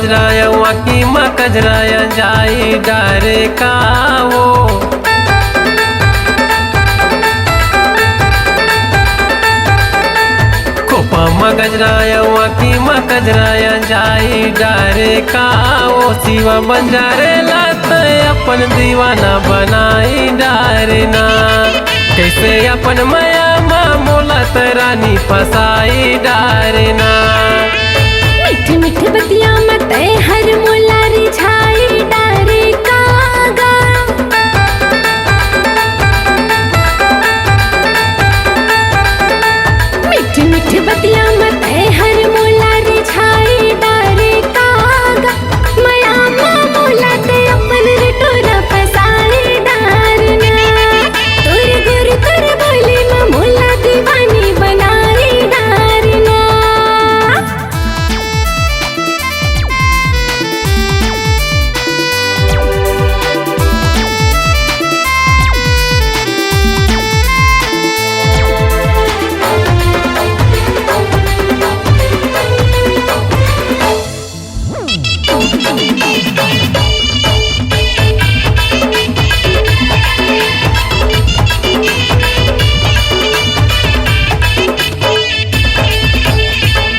गजराया की माँ कजराया जाई डारे का वो खोपा माँ गजराया की माँ कजराया जाई डारे का वो शिवा बंजारे लात अपन दीवाना बनाई डारे ना कैसे अपन माया माँ मोलत रानी फसाई डारे ना मीठी मीठी बतिया मत हर मोला रिझाई डारे कागा मीठी मीठी बतिया मत हर मोला रिझाई डारे कागा माया माँ मोला ते अपन रटोरा फसाई डारना तोर गुर तोर बोली माँ मोला दीवानी बनाई डारना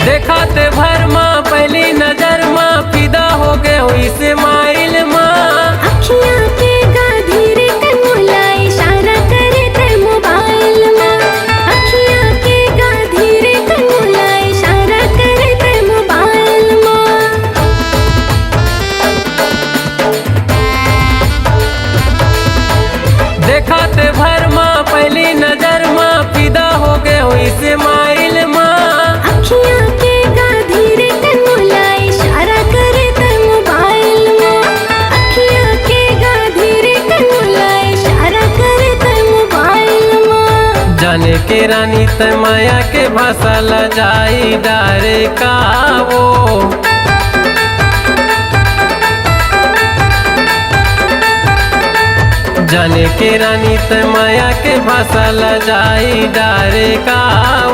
देखाते भर माँ पहली नजर माँ फिदा हो गए हुई से माइल माँ अखियाँ के गाधीरे कन्मुला इशारा करे ते मोबाइल में अखियाँ के गाधीरे कन्मुला इशारा करे ते मोबाइल में देखाते भर माँ पहली नजर माँ फिदा हो गए हुई से माइल माँ अखियाँ के गाधीरे कन्मुला इशारा करे ते मोबाइल में अखियाँ के गाधीरे कन्मुला इशारा करे ते मोबाइल में जाने के रानी त माया के भाषा ल जाई डारे का वो जाने के रानी त माया के भाषा ल जाई डारे का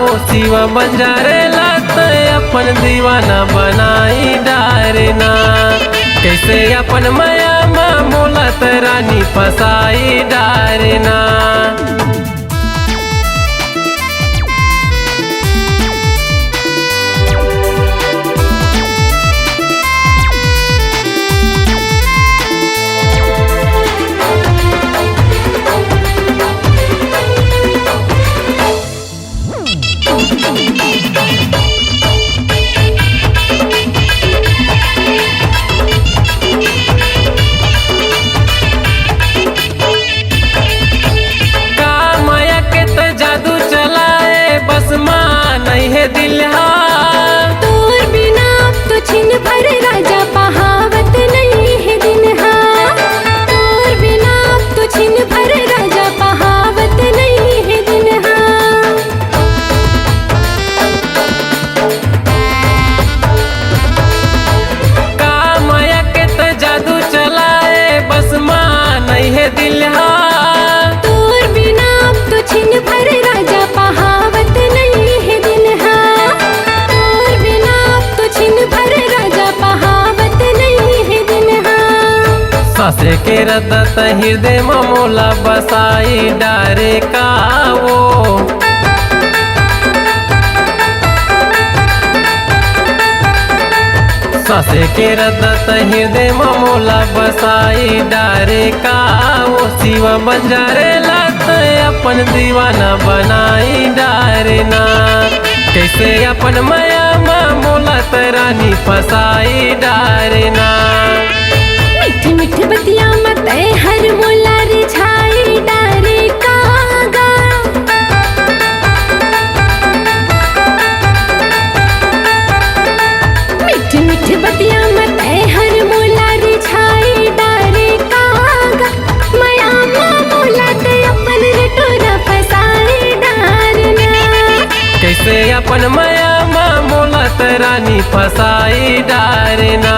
वो शिवा बंजारे लात अपन दीवाना बनाई डारे ना कैसे अपन माया माँ मोलत रानी फसाई डारे ना दिल तोर बिना तो छिन भर राजा पहावत नहीं है दिन तोर बिना तो छिन भर राजा पहावत नहीं है दिन का माया के तो जादू चलाए बस माँ नहीं है दिल तोर बिना तो छिन भर राजा पहावत नहीं है दिन तोर बिना तो छिन भर राजा पहावत नहीं है दिन सासे के रदत हृदय मोला बसाई डारे का वो सासे के रदत हृदय मोला बसाई डारे का वो शिवा बंजारे लात अपन दीवाना बनाई डारे ना कैसे अपन माया माँ मोलत रानी फसाई डारे ना मीठी मीठी बतिया मत हर मोला रिझाई डारे कागा मीठी मीठी बतिया मत हर मोला रिझाई डारे कागा माया माँ मोला ते अपन रटोरा फसाई डारना कैसे अपन माया माँ मोलत रानी फसाई डारे ना